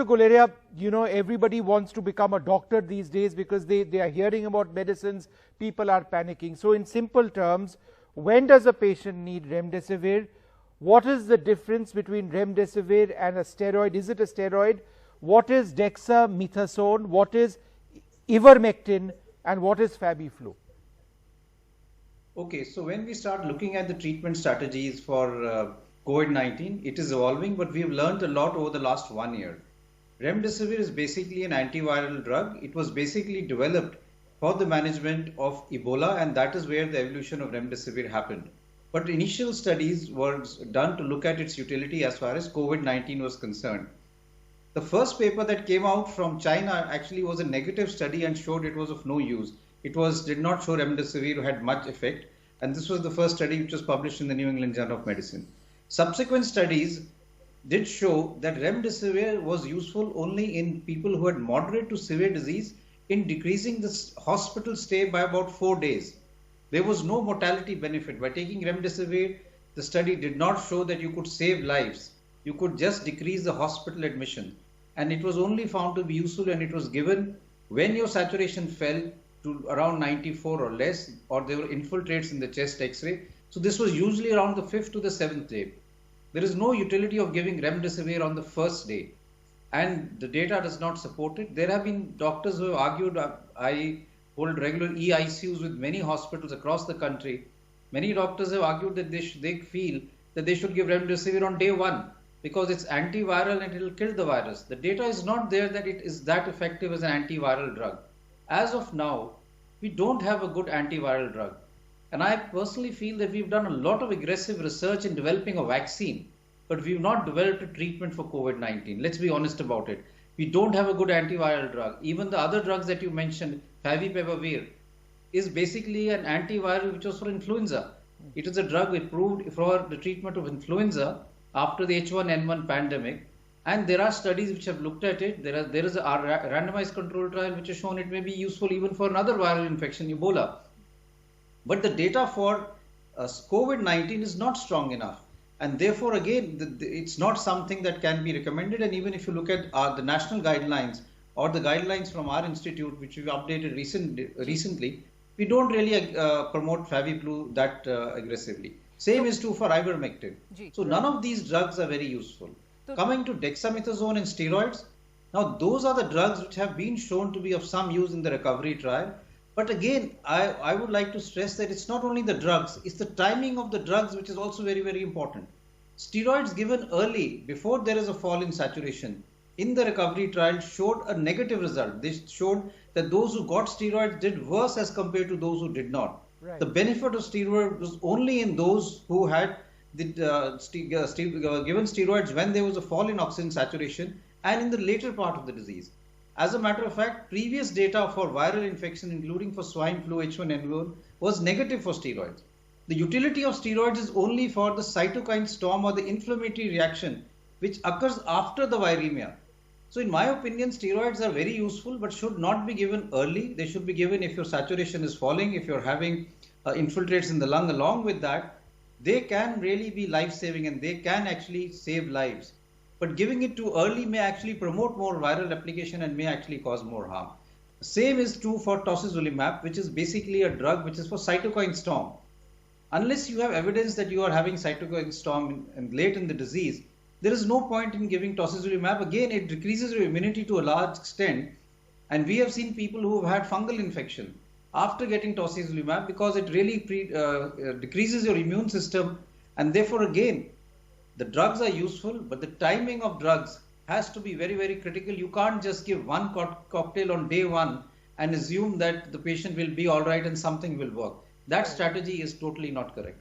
Dr. Guleria, everybody wants to become a doctor these days because they are hearing about medicines, people are panicking. So in simple terms, when does a patient need remdesivir? What is the difference between remdesivir and a steroid? Is it a steroid? What is dexamethasone? What is ivermectin? And what is FabiFlu? Okay, so when we start looking at the treatment strategies for COVID-19, it is evolving, but we have learned a lot over the last 1 year. Remdesivir is basically an antiviral drug. It was basically developed for the management of Ebola, and that is where the evolution of remdesivir happened. But initial studies were done to look at its utility as far as COVID-19 was concerned. The first paper that came out from China actually was a negative study and showed it was of no use. It did not show remdesivir had much effect, and this was the first study which was published in the New England Journal of Medicine. Subsequent studies did show that remdesivir was useful only in people who had moderate to severe disease in decreasing the hospital stay by about 4 days. There was no mortality benefit. By taking remdesivir, the study did not show that you could save lives. You could just decrease the hospital admission. And it was only found to be useful and it was given when your saturation fell to around 94 or less, or there were infiltrates in the chest X-ray. So this was usually around the 5th to the 7th day. There is no utility of giving remdesivir on the first day, and the data does not support it. There have been doctors who have argued. I hold regular e-ICUs with many hospitals across the country. Many doctors have argued that they feel that they should give remdesivir on day 1 because it's antiviral and it will kill the virus. The data is not there that it is that effective as an antiviral drug. As of now, we don't have a good antiviral drug. And I personally feel that we've done a lot of aggressive research in developing a vaccine, but we've not developed a treatment for COVID-19. Let's be honest about it. We don't have a good antiviral drug. Even the other drugs that you mentioned, favipiravir, is basically an antiviral which was for influenza. It is a drug approved for the treatment of influenza after the H1N1 pandemic. And there are studies which have looked at it. There is a randomized control trial which has shown it may be useful even for another viral infection, Ebola. But the data for COVID-19 is not strong enough. And therefore, again, it's not something that can be recommended. And even if you look at the national guidelines or the guidelines from our institute, which we've updated recently, we don't really promote FaviFlu that aggressively. Same is true for ivermectin. So none of these drugs are very useful. Coming to dexamethasone and steroids, now those are the drugs which have been shown to be of some use in the recovery trial. But again, I would like to stress that it's not only the drugs, it's the timing of the drugs which is also very, very important. Steroids given early, before there is a fall in saturation, in the recovery trial showed a negative result. They showed that those who got steroids did worse as compared to those who did not. Right. The benefit of steroids was only in those who had given steroids when there was a fall in oxygen saturation and in the later part of the disease. As a matter of fact, previous data for viral infection, including for swine flu, H1N1, was negative for steroids. The utility of steroids is only for the cytokine storm or the inflammatory reaction which occurs after the viremia. So in my opinion, steroids are very useful but should not be given early. They should be given if your saturation is falling, if you're having infiltrates in the lung. Along with that, they can really be life-saving and they can actually save lives. But giving it too early may actually promote more viral application and may actually cause more harm. Same is true for tocilizumab, which is basically a drug which is for cytokine storm. Unless you have evidence that you are having cytokine storm late in the disease, there is no point in giving tocilizumab. Again, it decreases your immunity to a large extent. And we have seen people who have had fungal infection after getting tocilizumab because it really decreases your immune system. And therefore, again, the drugs are useful, but the timing of drugs has to be very, very critical. You can't just give one cocktail on day 1 and assume that the patient will be all right and something will work. That strategy is totally not correct.